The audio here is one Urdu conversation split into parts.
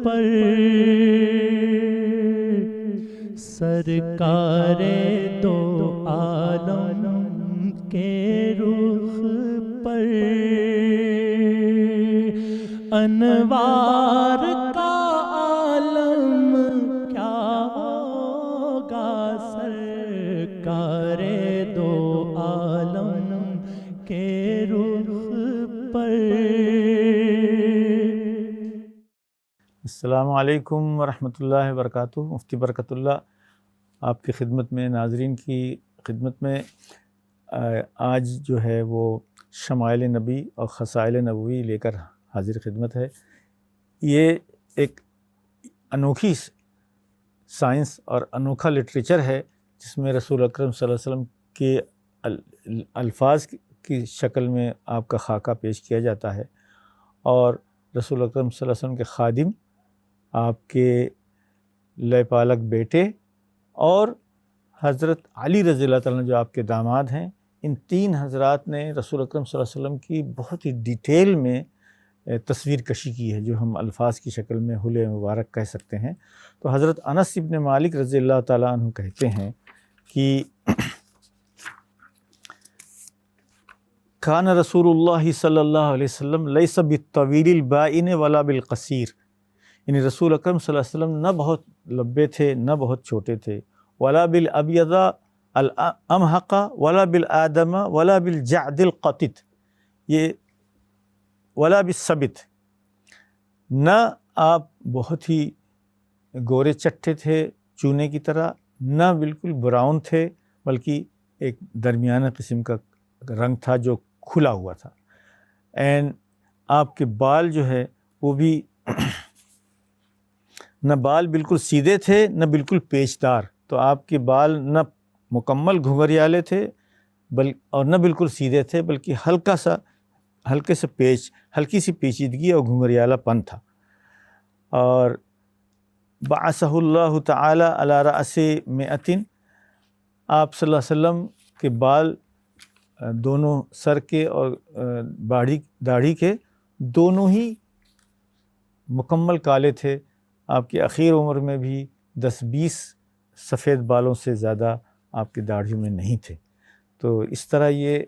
پر سرکار دو عالم کے رخ پر انوار کا عالم کیا ہوگا سرکار دو عالم کے رخ پر۔ السلام علیکم ورحمۃ اللہ وبرکاتہ۔ مفتی برکت اللہ آپ کی خدمت میں، ناظرین کی خدمت میں آج جو ہے وہ شمائل نبی اور خصائل نبوی لے کر حاضر خدمت ہے۔ یہ ایک انوکھی سائنس اور انوکھا لٹریچر ہے جس میں رسول اکرم صلی اللہ علیہ وسلم کے الفاظ کی شکل میں آپ کا خاکہ پیش کیا جاتا ہے، اور رسول اکرم صلی اللہ علیہ وسلم کے خادم، آپ کے لے پالک بیٹے اور حضرت علی رضی اللہ تعالیٰ جو آپ کے داماد ہیں، ان تین حضرات نے رسول اکرم صلی اللہ علیہ وسلم کی بہت ہی ڈیٹیل میں تصویر کشی کی ہے، جو ہم الفاظ کی شکل میں حلے مبارک کہہ سکتے ہیں۔ تو حضرت انس ابن مالک رضی اللہ تعالیٰ عنہ کہتے ہیں کہ کان رسول اللہ صلی اللہ علیہ وسلم لیس بالطویل البائن ولا بالقصیر، یعنی رسول اکرم صلی اللہ علیہ وسلم نہ بہت لمبے تھے نہ بہت چھوٹے تھے، ولا بالابیض الامحق ولا بالآدم ولا بالجعد القطط، یہ ولا بالسبت، نہ آپ بہت ہی گورے چٹھے تھے چونے کی طرح، نہ بالکل براؤن تھے، بلکہ ایک درمیانہ قسم کا رنگ تھا جو کھلا ہوا تھا۔ اینڈ آپ کے بال جو ہے وہ بھی نہ بال بالکل سیدھے تھے نہ بالکل پیچدار، تو آپ کے بال نہ مکمل گھنگریالے تھے اور نہ بالکل سیدھے تھے، بلکہ ہلکی سی پیچیدگی اور گھنگریالہ پن تھا۔ اور بعثہ اللہ تعالی علی رأس مئۃ، آپ صلی اللہ علیہ وسلم کے بال دونوں سر کے اور داڑھی کے دونوں ہی مکمل کالے تھے۔ آپ کی اخیر عمر میں بھی 10-20 سفید بالوں سے زیادہ آپ کی داڑھیوں میں نہیں تھے۔ تو اس طرح یہ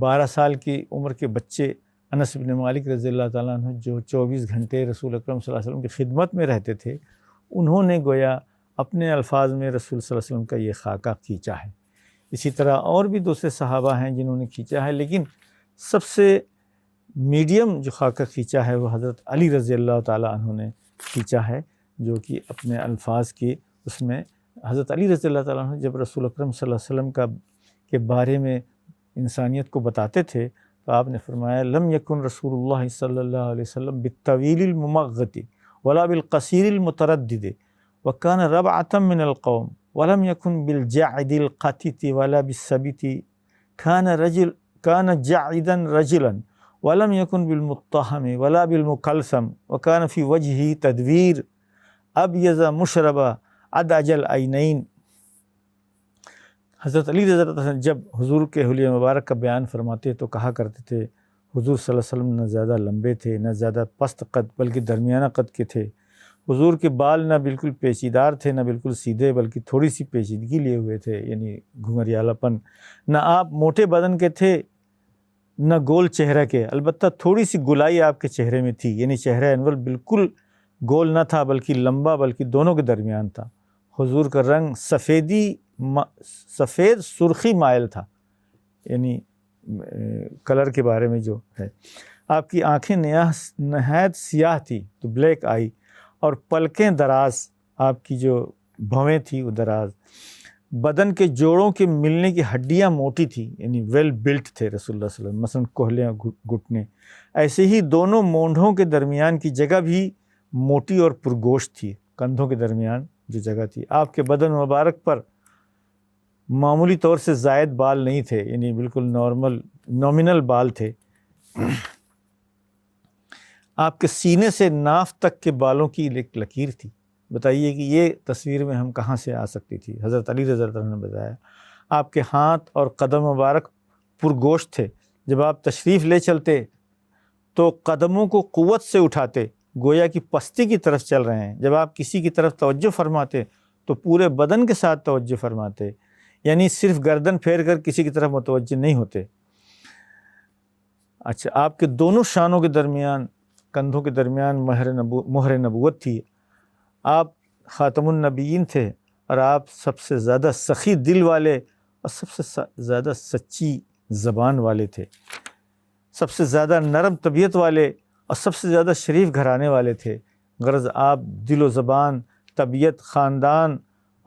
12 سال کی عمر کے بچے انس بن مالک رضی اللہ تعالیٰ عنہ جو 24 گھنٹے رسول اکرم صلی اللہ علیہ وسلم کی خدمت میں رہتے تھے، انہوں نے گویا اپنے الفاظ میں رسول صلی اللہ علیہ وسلم کا یہ خاکہ کھینچا ہے۔ اسی طرح اور بھی دوسرے صحابہ ہیں جنہوں نے کھینچا ہے، لیکن سب سے میڈیم جو خاکہ کھینچا ہے وہ حضرت علی رضی اللہ تعالیٰ عنہ نے کھینچا ہے، جو کہ اپنے الفاظ کی اس میں حضرت علی رضی اللہ تعالیٰ عنہ جب رسول اکرم صلی اللہ علیہ وسلم کے بارے میں انسانیت کو بتاتے تھے تو آپ نے فرمایا لم یکن رسول اللہ صلی اللہ علیہ وسلم بالطویل الممغط ولا بالقصیر المتردد وکان ربعة من القوم ولم يكن بالجعد القطط ولا بالسبت كان جعدا رجلا ولم يكن بالمتهم ولا بالمكلثم وكان في وجهه تدوير ابيض مشرب ادعج العينين۔ حضرت علی رضی اللہ عنہ جب حضور کے حلیہ مبارک کا بیان فرماتے تو کہا کرتے تھے حضور صلی اللہ علیہ وسلم نہ زیادہ لمبے تھے نہ زیادہ پست قد بلکہ درمیانہ قد کے تھے۔ حضور کے بال نہ بالکل پیچیدار تھے نہ بالکل سیدھے بلکہ تھوڑی سی پیچیدگی لیے ہوئے تھے، یعنی گھنگریالہ پن۔ نہ آپ موٹے بدن کے تھے نہ گول چہرہ کے، البتہ تھوڑی سی گلائی آپ کے چہرے میں تھی، یعنی چہرہ انور بالکل گول نہ تھا بلکہ لمبا، بلکہ دونوں کے درمیان تھا۔ حضور کا رنگ سفید سرخی مائل تھا، یعنی کلر کے بارے میں جو ہے۔ آپ کی آنکھیں نہایت سیاہ تھی، تو بلیک آئی، اور پلکیں دراز، آپ کی جو بھویں تھی وہ دراز۔ بدن کے جوڑوں کے ملنے کی ہڈیاں موٹی تھی، یعنی ویل بلٹ تھے رسول اللہ صلی اللہ علیہ وسلم، مثلا کوہلیاں گھٹنے۔ ایسے ہی دونوں مونڈھوں کے درمیان کی جگہ بھی موٹی اور پرگوشت تھی، کندھوں کے درمیان جو جگہ تھی۔ آپ کے بدن مبارک پر معمولی طور سے زائد بال نہیں تھے، یعنی بالکل نومینل بال تھے۔ آپ کے سینے سے ناف تک کے بالوں کی ایک لکیر تھی۔ بتائیے کہ یہ تصویر میں ہم کہاں سے آ سکتی تھی؟ حضرت علی رضی اللہ عنہ نے بتایا آپ کے ہاتھ اور قدم مبارک پرگوشت تھے، جب آپ تشریف لے چلتے تو قدموں کو قوت سے اٹھاتے گویا کہ پستی کی طرف چل رہے ہیں. جب آپ کسی کی طرف توجہ فرماتے تو پورے بدن کے ساتھ توجہ فرماتے، یعنی صرف گردن پھیر کر کسی کی طرف متوجہ نہیں ہوتے. اچھا، آپ کے دونوں شانوں کے درمیان، کندھوں کے درمیان مہر نبوت تھی. آپ خاتم النبیین تھے، اور آپ سب سے زیادہ سخی دل والے اور سب سے زیادہ سچی زبان والے تھے، سب سے زیادہ نرم طبیعت والے اور سب سے زیادہ شریف گھرانے والے تھے. غرض آپ دل و زبان، طبیعت، خاندان،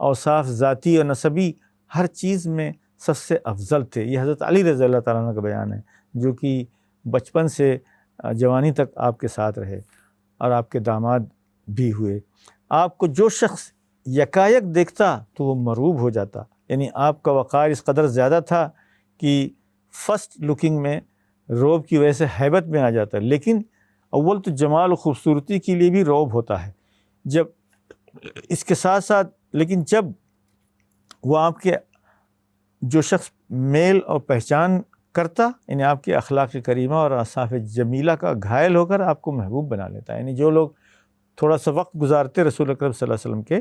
اوصاف ذاتی اور نسبی ہر چیز میں سب سے افضل تھے. یہ حضرت علی رضی اللہ تعالیٰ عنہ کا بیان ہے، جو کہ بچپن سے جوانی تک آپ کے ساتھ رہے اور آپ کے داماد بھی ہوئے. آپ کو جو شخص یکایک دیکھتا تو وہ مرعوب ہو جاتا، یعنی آپ کا وقار اس قدر زیادہ تھا کہ فرسٹ لکنگ میں رعب کی وجہ سے ہیبت میں آ جاتا ہے. لیکن اول تو جمال و خوبصورتی کے لیے بھی رعب ہوتا ہے، جب اس کے ساتھ ساتھ، لیکن جب وہ آپ کے جو شخص میل اور پہچان کرتا، یعنی آپ کے اخلاق کریمہ اور اوصاف جمیلہ کا گھائل ہو کر آپ کو محبوب بنا لیتا ہے. یعنی جو لوگ تھوڑا سا وقت گزارتے رسول اکرم صلی اللہ علیہ وسلم کے،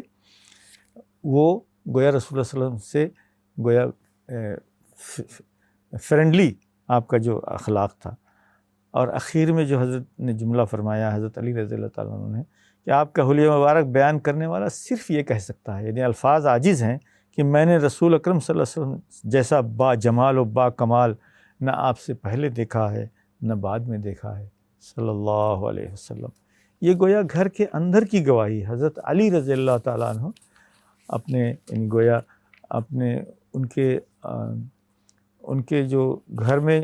وہ گویا رسول اللہ صلی اللہ علیہ وسلم سے گویا فرینڈلی آپ کا جو اخلاق تھا. اور اخیر میں جو حضرت نے جملہ فرمایا حضرت علی رضی اللہ تعالیٰ عنہ نے کہ آپ کا حلیہ مبارک بیان کرنے والا صرف یہ کہہ سکتا ہے، یعنی الفاظ عاجز ہیں کہ میں نے رسول اکرم صلی اللہ علیہ وسلم جیسا با جمال و با کمال نہ آپ سے پہلے دیکھا ہے نہ بعد میں دیکھا ہے صلی اللہ علیہ وسلم. یہ گویا گھر کے اندر کی گواہی حضرت علی رضی اللہ تعالیٰ عنہ اپنے، یعنی گویا اپنے ان کے جو گھر میں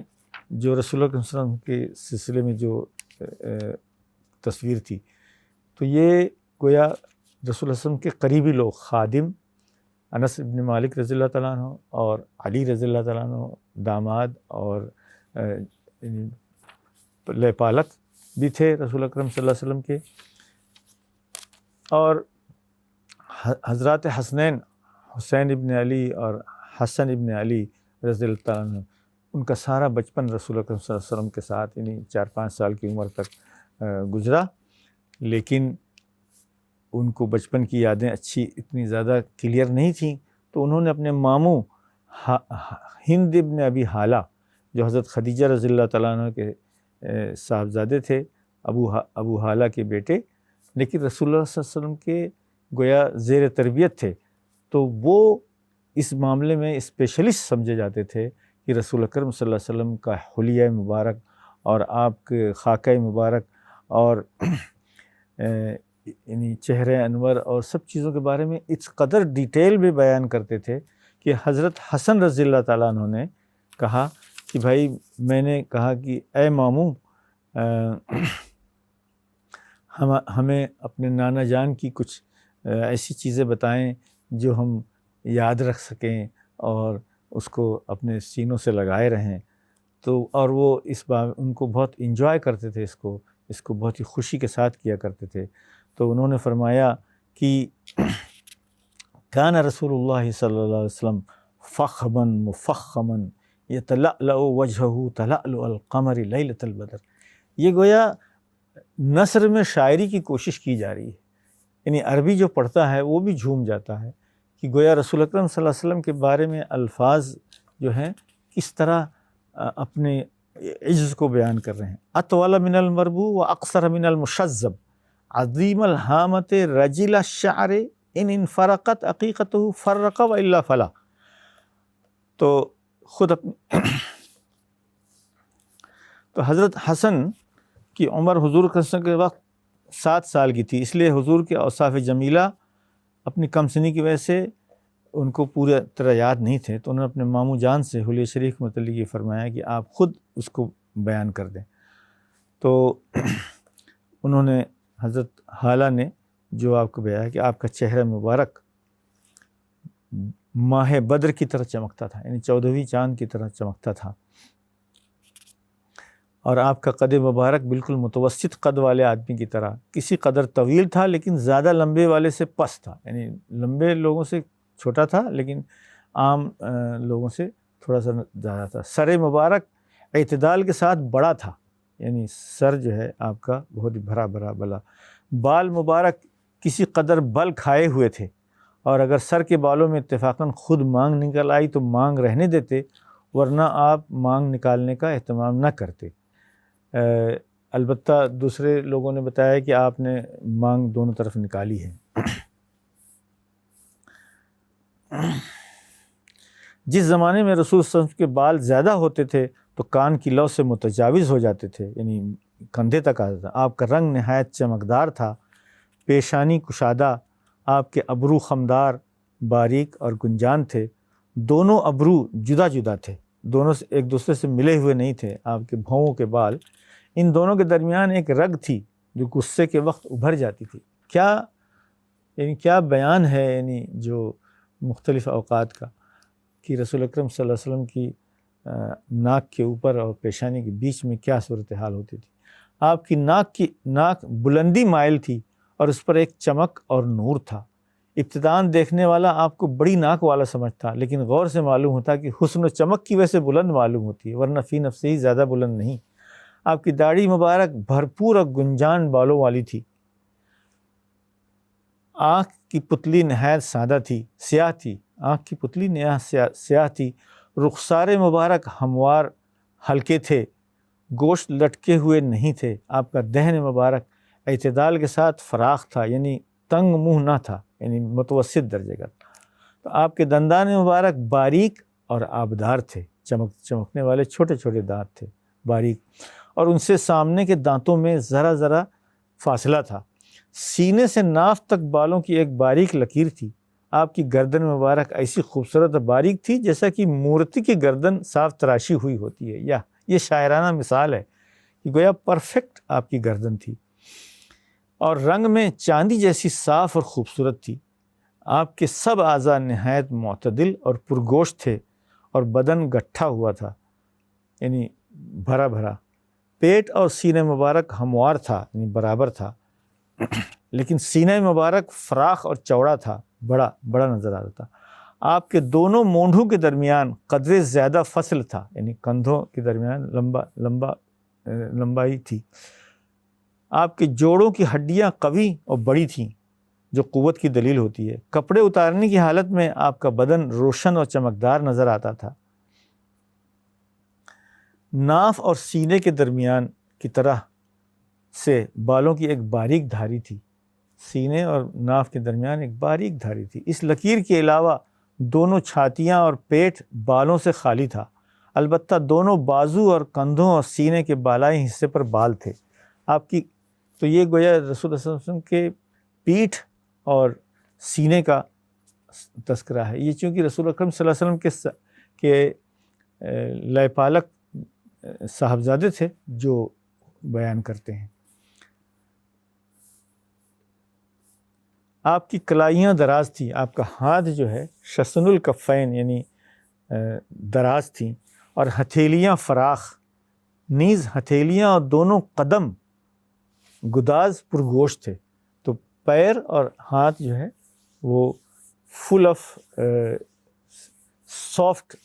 جو رسول اللہ صلی اللہ علیہ وسلم کے سلسلے میں جو تصویر تھی، تو یہ گویا رسول اللہ صلی اللہ علیہ وسلم کے قریبی لوگ، خادم انس بن مالک رضی اللہ تعالیٰ عنہ اور علی رضی اللہ تعالیٰ عنہ، داماد اور لے پالک بھی تھے رسول اکرم صلی اللہ علیہ وسلم کے، اور حضرات حسنین، حسین ابن علی اور حسن ابن علی رضی اللہ تعالیٰ عنہ، ان کا سارا بچپن رسول اکرم صلی اللہ علیہ وسلم کے ساتھ، یعنی 4-5 سال کی عمر تک گزرا. لیکن ان کو بچپن کی یادیں اتنی زیادہ کلیئر نہیں تھیں، تو انہوں نے اپنے ماموں ہند ابن ابی حالہ، جو حضرت خدیجہ رضی اللہ تعالیٰ عنہ کے صاحبزادے تھے، ابو حالہ کے بیٹے، لیکن رسول اللہ صلی اللہ علیہ وسلم کے گویا زیر تربیت تھے، تو وہ اس معاملے میں اسپیشلسٹ سمجھے جاتے تھے کہ رسول اکرم صلی اللہ علیہ وسلم کا حلیہ مبارک اور آپ کے خاکہ مبارک اور یعنی چہرہ انور اور سب چیزوں کے بارے میں اس قدر ڈیٹیل میں بیان کرتے تھے کہ حضرت حسن رضی اللہ تعالیٰ عنہ نے کہا کہ بھائی، میں نے کہا کہ اے ماموں، ہمیں اپنے نانا جان کی کچھ ایسی چیزیں بتائیں جو ہم یاد رکھ سکیں اور اس کو اپنے سینوں سے لگائے رہیں. تو اور وہ ان کو بہت انجوائے کرتے تھے، اس کو بہت ہی خوشی کے ساتھ کیا کرتے تھے. تو انہوں نے فرمایا کہ کان رسول اللہ صلی اللہ علیہ وسلم فخما مفخما یتلألأ وجہہ تلألؤ القمر لیلۃ البدر. یہ گویا نثر میں شاعری کی کوشش کی جا رہی ہے، یعنی عربی جو پڑھتا ہے وہ بھی جھوم جاتا ہے کہ گویا رسول اکرم صلی اللہ علیہ وسلم کے بارے میں الفاظ جو ہیں کس طرح اپنے عجز کو بیان کر رہے ہیں. اطول من المربوع و اقصر من المشذب عظیم الحامت رجل الشعر ان انفرقت عقیقتہ فرق و الا فلا. تو خود تو حضرت حسن کی عمر حضور کے وقت 7 سال کی تھی، اس لیے حضور کے اوصاف جمیلہ اپنی کم سنی کی وجہ سے ان کو پورے طرح یاد نہیں تھے. تو انہوں نے اپنے ماموں جان سے حلیہ شریف کے متعلق یہ فرمایا کہ آپ خود اس کو بیان کر دیں. تو انہوں نے، حضرت حالہ نے جو آپ کو بیان کہ آپ کا چہرہ مبارک ماہ بدر کی طرح چمکتا تھا، یعنی 14ویں چاند کی طرح چمکتا تھا، اور آپ کا قد مبارک بالکل متوسط قد والے آدمی کی طرح، کسی قدر طویل تھا لیکن زیادہ لمبے والے سے پس تھا، یعنی لمبے لوگوں سے چھوٹا تھا لیکن عام لوگوں سے تھوڑا سا زیادہ تھا. سر مبارک اعتدال کے ساتھ بڑا تھا، یعنی سر جو ہے آپ کا بہت ہی بھرا بھرا بلا، بال مبارک کسی قدر بل کھائے ہوئے تھے، اور اگر سر کے بالوں میں اتفاقاً خود مانگ نکل آئی تو مانگ رہنے دیتے، ورنہ آپ مانگ نکالنے کا اہتمام نہ کرتے۔ البتہ دوسرے لوگوں نے بتایا کہ آپ نے مانگ دونوں طرف نکالی ہے۔ جس زمانے میں رسول صلی اللہ علیہ وسلم کے بال زیادہ ہوتے تھے تو کان کی لو سے متجاوز ہو جاتے تھے، یعنی کندھے تک آتا تھا۔ آپ کا رنگ نہایت چمکدار تھا، پیشانی کشادہ، آپ کے ابرو خمدار، باریک اور گنجان تھے۔ دونوں ابرو جدا جدا تھے، دونوں سے ایک دوسرے سے ملے ہوئے نہیں تھے۔ آپ کے بھوؤں کے بال، ان دونوں کے درمیان ایک رگ تھی جو غصے کے وقت ابھر جاتی تھی۔ کیا بیان ہے یعنی جو مختلف اوقات کا، کہ رسول اکرم صلی اللہ علیہ وسلم کی ناک کے اوپر اور پیشانی کے بیچ میں کیا صورتحال ہوتی تھی۔ آپ کی ناک بلندی مائل تھی اور اس پر ایک چمک اور نور تھا۔ ابتداءً دیکھنے والا آپ کو بڑی ناک والا سمجھتا، لیکن غور سے معلوم ہوتا کہ حسن و چمک کی وجہ سے بلند معلوم ہوتی ہے، ورنہ فی نفسہ ہی زیادہ بلند نہیں۔ آپ کی داڑھی مبارک بھرپور اور گنجان بالوں والی تھی۔ آنکھ کی پتلی نہایت سادہ تھی، سیاہ تھی، آنکھ کی پتلی نہایت سیاہ تھی۔ رخسار مبارک ہموار ہلکے تھے، گوشت لٹکے ہوئے نہیں تھے۔ آپ کا دہن مبارک اعتدال کے ساتھ فراخ تھا، یعنی تنگ منہ نہ تھا، یعنی متوسط درجے کا۔ تو آپ کے دندان مبارک باریک اور آبدار تھے، چمکنے والے چھوٹے چھوٹے دانت تھے، باریک، اور ان سے سامنے کے دانتوں میں ذرا ذرا فاصلہ تھا۔ سینے سے ناف تک بالوں کی ایک باریک لکیر تھی۔ آپ کی گردن مبارک ایسی خوبصورت اور باریک تھی جیسا کہ مورتی کی گردن صاف تراشی ہوئی ہوتی ہے۔ یہ شاعرانہ مثال ہے کہ گویا پرفیکٹ آپ کی گردن تھی، اور رنگ میں چاندی جیسی صاف اور خوبصورت تھی۔ آپ کے سب اعضاء نہایت معتدل اور پرگوشت تھے، اور بدن گٹھا ہوا تھا، یعنی بھرا بھرا۔ پیٹ اور سینہ مبارک ہموار تھا، یعنی برابر تھا، لیکن سینہ مبارک فراخ اور چوڑا تھا، بڑا نظر آتا تھا۔ آپ کے دونوں مونڈھوں کے درمیان قدرے زیادہ فصل تھا، یعنی کندھوں کے درمیان لمبائی تھی۔ آپ کے جوڑوں کی ہڈیاں قوی اور بڑی تھیں، جو قوت کی دلیل ہوتی ہے۔ کپڑے اتارنے کی حالت میں آپ کا بدن روشن اور چمکدار نظر آتا تھا۔ ناف اور سینے کے درمیان کی طرح سے بالوں کی ایک باریک دھاری تھی، سینے اور ناف کے درمیان ایک باریک دھاری تھی۔ اس لکیر کے علاوہ دونوں چھاتیاں اور پیٹ بالوں سے خالی تھا، البتہ دونوں بازو اور کندھوں اور سینے کے بالائی حصے پر بال تھے۔ آپ کی تو یہ گویا رسول اللہ صلی اللہ علیہ وسلم کے پیٹھ اور سینے کا تذکرہ ہے۔ یہ چونکہ رسول اکرم صلی اللہ علیہ وسلم کے لائے پالک صاحبزادے تھے جو بیان کرتے ہیں۔ آپ کی کلائیاں دراز تھیں، آپ کا ہاتھ جو ہے شسن الکفین یعنی دراز تھیں، اور ہتھیلیاں فراخ، نیز ہتھیلیاں اور دونوں قدم گداز پرگوشت تھے۔ تو پیر اور ہاتھ جو ہے وہ فل آف سافٹ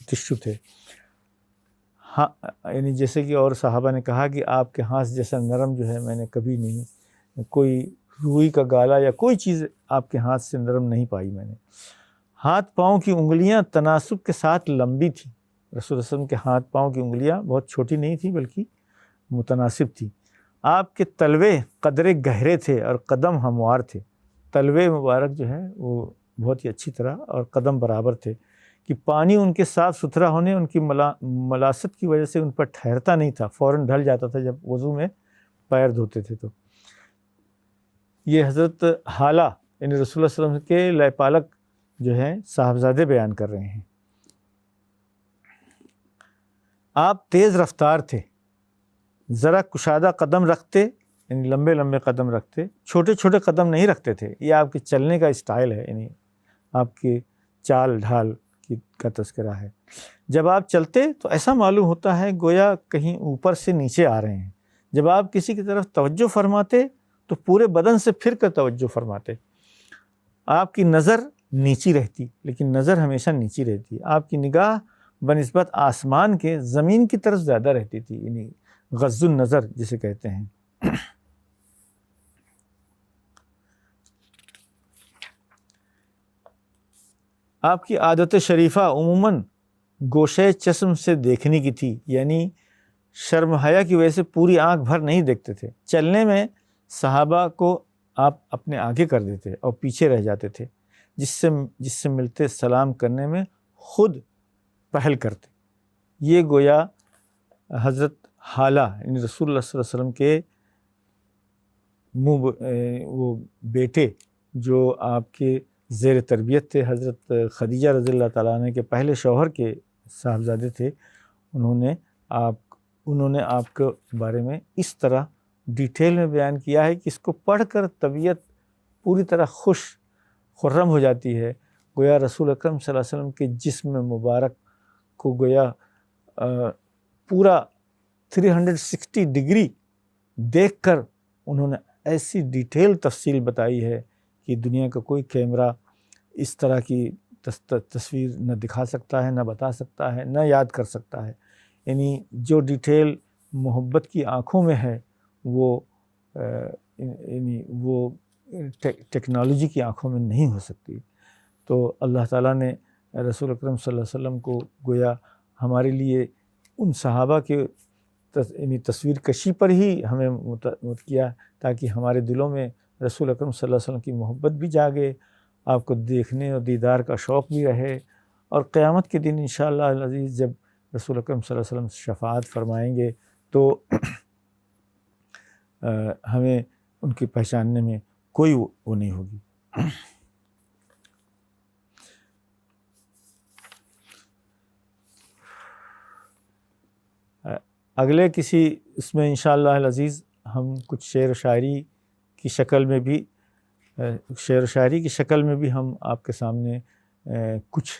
ٹشو تھے، یعنی جیسے کہ اور صحابہ نے کہا کہ آپ کے ہاتھ جیسا نرم جو ہے میں نے کبھی نہیں، کوئی روئی کا گالا یا کوئی چیز آپ کے ہاتھ سے نرم نہیں پائی میں نے۔ ہاتھ پاؤں کی انگلیاں تناسب کے ساتھ لمبی تھیں۔ رسول اللہ علیہ وسلم کے ہاتھ پاؤں کی انگلیاں بہت چھوٹی نہیں تھیں بلکہ متناسب تھیں۔ آپ کے تلوے قدرے گہرے تھے اور قدم ہموار تھے۔ تلوے مبارک جو ہے وہ بہت ہی اچھی طرح اور قدم برابر تھے کہ پانی ان کے صاف ستھرا ہونے، ان کی ملاست کی وجہ سے ان پر ٹھہرتا نہیں تھا، فوراً ڈھل جاتا تھا جب وضو میں پیر دھوتے تھے۔ تو یہ حضرت حالہ یعنی رسول اللہ صلی اللہ علیہ وسلم کے لائے پالک جو ہیں صاحبزادے بیان کر رہے ہیں۔ آپ تیز رفتار تھے، ذرا کشادہ قدم رکھتے، یعنی لمبے لمبے قدم رکھتے، چھوٹے چھوٹے قدم نہیں رکھتے تھے۔ یہ آپ کے چلنے کا اسٹائل ہے، یعنی آپ کی چال ڈھال کا تذکرہ ہے۔ جب آپ چلتے تو ایسا معلوم ہوتا ہے گویا کہیں اوپر سے نیچے آ رہے ہیں۔ جب آپ کسی کی طرف توجہ فرماتے تو پورے بدن سے پھر کر توجہ فرماتے۔ آپ کی نظر نیچی رہتی، لیکن نظر ہمیشہ نیچی رہتی۔ آپ کی نگاہ بنسبت آسمان کے زمین کی طرف زیادہ رہتی تھی، یعنی غض النظر جسے کہتے ہیں۔ آپ کی عادت شریفہ عموماً گوشے چشم سے دیکھنے کی تھی، یعنی شرم حیا کی وجہ سے پوری آنکھ بھر نہیں دیکھتے تھے۔ چلنے میں صحابہ کو آپ اپنے آگے کر دیتے اور پیچھے رہ جاتے تھے، جس سے ملتے سلام کرنے میں خود پہل کرتے۔ یہ گویا حضرت حالہ یعنی رسول اللہ صلی اللہ علیہ وسلم کے وہ بیٹے جو آپ کے زیر تربیت تھے، حضرت خدیجہ رضی اللہ تعالیٰ عنہ کے پہلے شوہر کے صاحبزادے تھے، انہوں نے آپ کے بارے میں اس طرح ڈیٹیل میں بیان کیا ہے کہ اس کو پڑھ کر طبیعت پوری طرح خوش خرم ہو جاتی ہے۔ گویا رسول اکرم صلی اللہ علیہ وسلم کے جسم مبارک کو گویا پورا 360 ڈگری دیکھ کر انہوں نے ایسی ڈیٹیل تفصیل بتائی ہے کہ دنیا کا کوئی کیمرہ اس طرح کی تصویر نہ دکھا سکتا ہے، نہ بتا سکتا ہے، نہ یاد کر سکتا ہے۔ یعنی جو ڈیٹیل محبت کی آنکھوں میں ہے وہ ٹیکنالوجی کی آنکھوں میں نہیں ہو سکتی۔ تو اللہ تعالیٰ نے رسول اکرم صلی اللہ علیہ وسلم کو گویا ہمارے لیے ان صحابہ کے تصویر کشی پر ہی ہمیں مت کیا تاکہ ہمارے دلوں میں رسول اکرم صلی اللہ علیہ وسلم کی محبت بھی جاگے، آپ کو دیکھنے اور دیدار کا شوق بھی رہے، اور قیامت کے دن انشاءاللہ العزیز جب رسول اکرم صلی اللہ علیہ وسلم شفاعت فرمائیں گے تو ہمیں ان کی پہچاننے میں کوئی وہ نہیں ہوگی۔ اگلے کسی اس میں انشاءاللہ العزیز ہم کچھ شعر و شاعری کی شکل میں بھی ہم آپ کے سامنے کچھ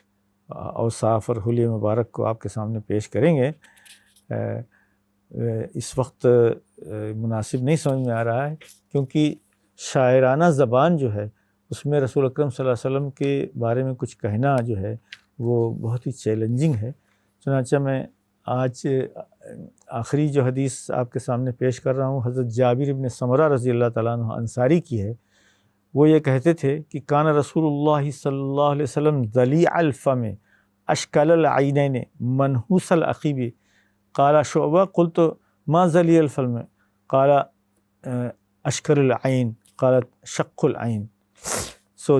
اوصاف اور حلیہ مبارک کو آپ کے سامنے پیش کریں گے۔ اس وقت مناسب نہیں سمجھ میں آ رہا ہے کیونکہ شاعرانہ زبان جو ہے اس میں رسول اکرم صلی اللہ علیہ وسلم کے بارے میں کچھ کہنا جو ہے وہ بہت ہی چیلنجنگ ہے۔ چنانچہ میں آج آخری جو حدیث آپ کے سامنے پیش کر رہا ہوں حضرت جابر بن سمرہ رضی اللہ تعالیٰ عنہ انصاری کی ہے۔ وہ یہ کہتے تھے کہ کان رسول اللہ صلی اللہ علیہ وسلم ذلیع الفم اشکل العینین منحوس العقیب قال شعبہ قلت ما ذلیع الفم قال اشکل العین قالت شق العین۔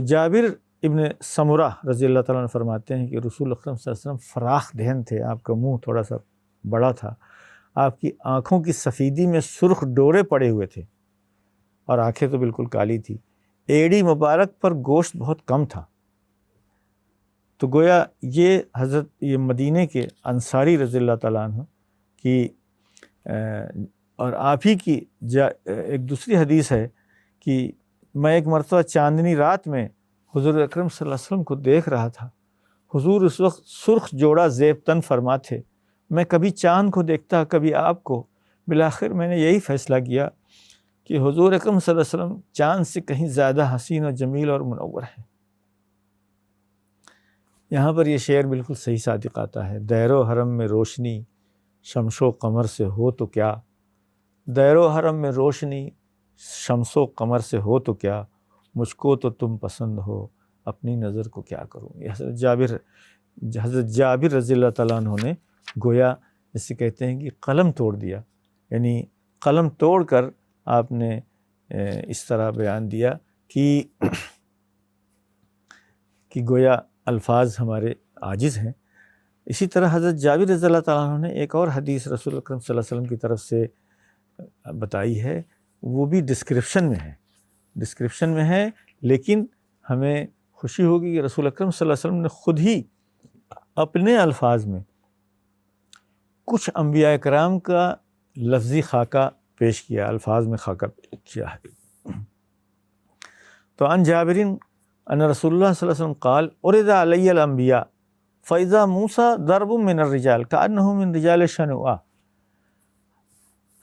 جابر ابن سمرہ رضی اللہ تعالیٰ عنہ فرماتے ہیں کہ رسول اکرم صلی اللہ علیہ وسلم فراخ دہن تھے، آپ کا منہ تھوڑا سا بڑا تھا، آپ کی آنکھوں کی سفیدی میں سرخ ڈورے پڑے ہوئے تھے اور آنکھیں تو بالکل کالی تھی، ایڑی مبارک پر گوشت بہت کم تھا۔ تو گویا یہ مدینے کے انصاری رضی اللہ تعالیٰ عنہ کی اور آپ ہی کی ایک دوسری حدیث ہے کہ میں ایک مرتبہ چاندنی رات میں حضور اکرم صلی اللہ علیہ وسلم کو دیکھ رہا تھا، حضور اس وقت سرخ جوڑا زیب تن فرما تھے، میں کبھی چاند کو دیکھتا کبھی آپ کو، بالآخر میں نے یہی فیصلہ کیا کہ حضور اکرم صلی اللہ علیہ وسلم چاند سے کہیں زیادہ حسین و جمیل اور منور ہے۔ یہاں پر یہ شعر بالکل صحیح صادق آتا ہے، دیر و حرم میں روشنی شمس و قمر سے ہو تو کیا، دیر و حرم میں روشنی شمس و قمر سے ہو تو کیا، مجھ کو تو تم پسند ہو اپنی نظر کو کیا کروں۔ یہ حضرت جابر رضی اللہ تعالیٰ عنہ نے گویا جسے کہتے ہیں کہ قلم توڑ دیا، یعنی قلم توڑ کر آپ نے اس طرح بیان دیا کہ گویا الفاظ ہمارے عاجز ہیں۔ اسی طرح حضرت جابر رضی اللہ تعالیٰ عنہ نے ایک اور حدیث رسول اکرم صلی اللہ علیہ وسلم کی طرف سے بتائی ہے، وہ بھی ڈسکرپشن میں ہے، لیکن ہمیں خوشی ہوگی کہ رسول اکرم صلی اللہ علیہ وسلم نے خود ہی اپنے الفاظ میں کچھ انبیاء کرام کا لفظی خاکہ پیش کیا، الفاظ میں خاکہ پیش کیا ہے۔ تو عن جابر ان رسول اللہ صلی اللہ علیہ وسلم قال عرض علی الانبیاء فاذا موسیٰ ضرب من الرجال کأنہ من رجال شنوءا۔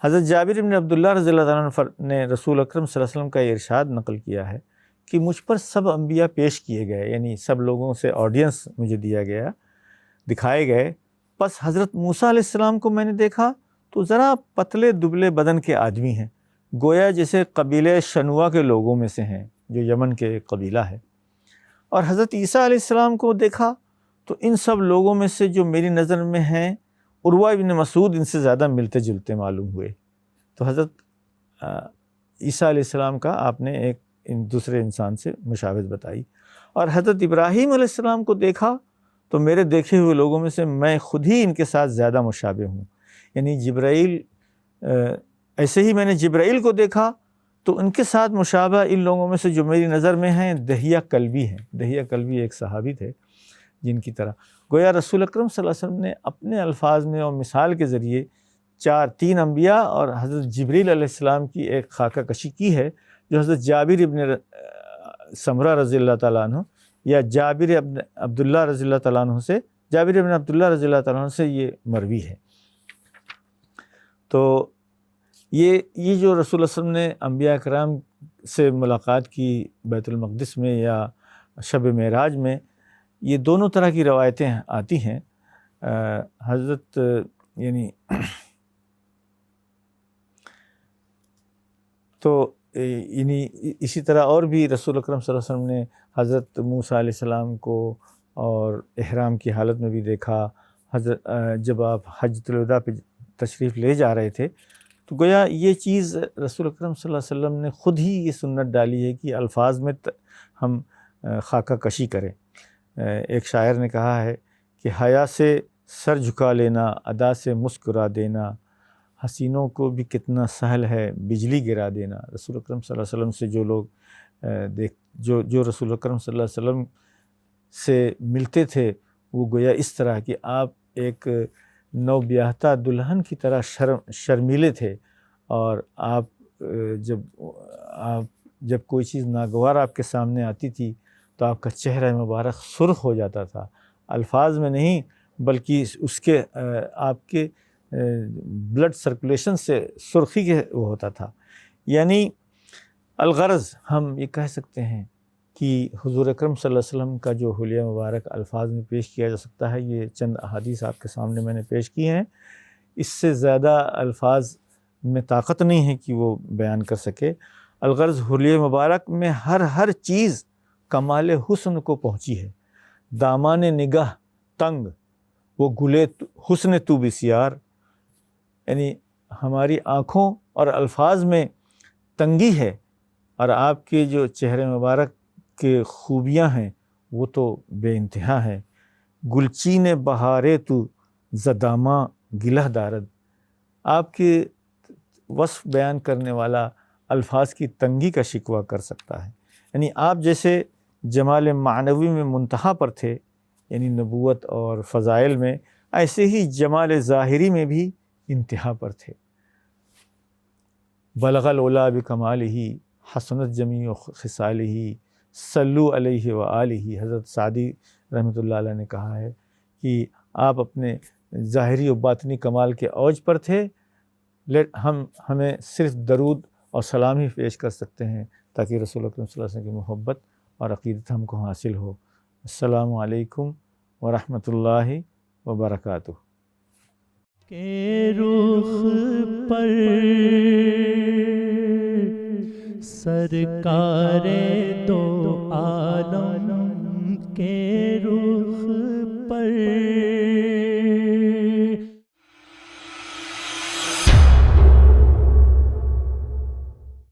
حضرت جابر بن عبداللہ رضی اللہ عنہ نے رسول اکرم صلی اللہ علیہ وسلم کا یہ ارشاد نقل کیا ہے کہ مجھ پر سب انبیاء پیش کیے گئے، یعنی سب لوگوں سے آڈینس مجھے دیا گیا، دکھائے گئے، پس حضرت موسیٰ علیہ السلام کو میں نے دیکھا تو ذرا پتلے دبلے بدن کے آدمی ہیں، گویا جیسے قبیلے شنوا کے لوگوں میں سے ہیں، جو یمن کے ایک قبیلہ ہے۔ اور حضرت عیسیٰ علیہ السلام کو دیکھا تو ان سب لوگوں میں سے جو میری نظر میں ہیں، عروہ ابن مسعود ان سے زیادہ ملتے جلتے معلوم ہوئے۔ تو حضرت عیسیٰ علیہ السلام کا آپ نے ایک دوسرے انسان سے مشابہت بتائی۔ اور حضرت ابراہیم علیہ السلام کو دیکھا تو میرے دیکھے ہوئے لوگوں میں سے میں خود ہی ان کے ساتھ زیادہ مشابہ ہوں، یعنی جبرائیل، ایسے ہی میں نے جبرائیل کو دیکھا تو ان کے ساتھ مشابہ ان لوگوں میں سے جو میری نظر میں ہیں دہیہ کلبی ہیں۔ دہیہ کلبی ایک صحابی تھے جن کی طرح گویا رسول اکرم صلی اللہ علیہ وسلم نے اپنے الفاظ میں اور مثال کے ذریعے تین انبیاء اور حضرت جبریل علیہ السلام کی ایک خاکہ کشی کی ہے، جو حضرت جابر ابن سمرہ رضی اللہ تعالیٰ عنہ یا جابر ابن عبداللہ رضی اللہ تعالیٰ عنہ سے، جابر ابن عبداللہ رضی اللہ تعالیٰ عنہ سے یہ مروی ہے۔ تو یہ جو رسول اللہ صلی اللہ علیہ وسلم نے انبیاء کرام سے ملاقات کی بیت المقدس میں یا شب معراج میں، یہ دونوں طرح کی روایتیں آتی ہیں۔ حضرت یعنی تو یعنی اسی طرح اور بھی رسول اکرم صلی اللہ علیہ وسلم نے حضرت موسیٰ علیہ السلام کو اور احرام کی حالت میں بھی دیکھا۔ حضرت جب آپ حجۃ الوداع پہ تشریف لے جا رہے تھے تو گویا یہ چیز رسول اکرم صلی اللہ علیہ وسلم نے خود ہی یہ سنت ڈالی ہے کہ الفاظ میں ہم خاکہ کشی کریں۔ ایک شاعر نے کہا ہے کہ حیا سے سر جھکا لینا، ادا سے مسکرا دینا، حسینوں کو بھی کتنا سہل ہے بجلی گرا دینا۔ رسول اکرم صلی اللہ علیہ وسلم سے جو لوگ جو رسول اکرم صلی اللہ علیہ وسلم سے ملتے تھے وہ گویا اس طرح کہ آپ ایک نو بیاہتا دلہن کی طرح شرمیلے تھے، اور آپ جب کوئی چیز ناگوار آپ کے سامنے آتی تھی تو آپ کا چہرہ مبارک سرخ ہو جاتا تھا، الفاظ میں نہیں بلکہ اس کے آپ کے بلڈ سرکولیشن سے سرخی کے وہ ہوتا تھا۔ یعنی الغرض ہم یہ کہہ سکتے ہیں کہ حضور اکرم صلی اللہ علیہ وسلم کا جو حلیہ مبارک الفاظ میں پیش کیا جا سکتا ہے، یہ چند احادیث آپ کے سامنے میں نے پیش کی ہیں، اس سے زیادہ الفاظ میں طاقت نہیں ہے کہ وہ بیان کر سکے۔ الغرض حلیہ مبارک میں ہر چیز کمال حسن کو پہنچی ہے۔ دامان نگاہ تنگ وہ گلے حسن تو بسیار، یعنی ہماری آنکھوں اور الفاظ میں تنگی ہے، اور آپ کے جو چہرے مبارک کے خوبیاں ہیں وہ تو بے انتہا ہیں۔ گلچین بہارے تو زداماں گلہ دارد، آپ کے وصف بیان کرنے والا الفاظ کی تنگی کا شکوہ کر سکتا ہے۔ یعنی آپ جیسے جمال معنوی میں منتہا پر تھے، یعنی نبوت اور فضائل میں، ایسے ہی جمال ظاہری میں بھی انتہا پر تھے۔ بلغ العلا بکمالہ حسنت جمیع خصالہ صلو علیہ وآلہ۔ حضرت سعدی رحمۃ اللہ علیہ نے کہا ہے کہ آپ اپنے ظاہری و باطنی کمال کے اوج پر تھے، ہمیں صرف درود اور سلام ہی پیش کر سکتے ہیں تاکہ رسول اکرم صلی اللہ علیہ وسلم کی محبت اور عقیدت ہم کو حاصل ہو۔ السلام علیکم ورحمۃ اللہ وبرکاتہ۔ کے رخ پر سرکار دو عالم کے رخ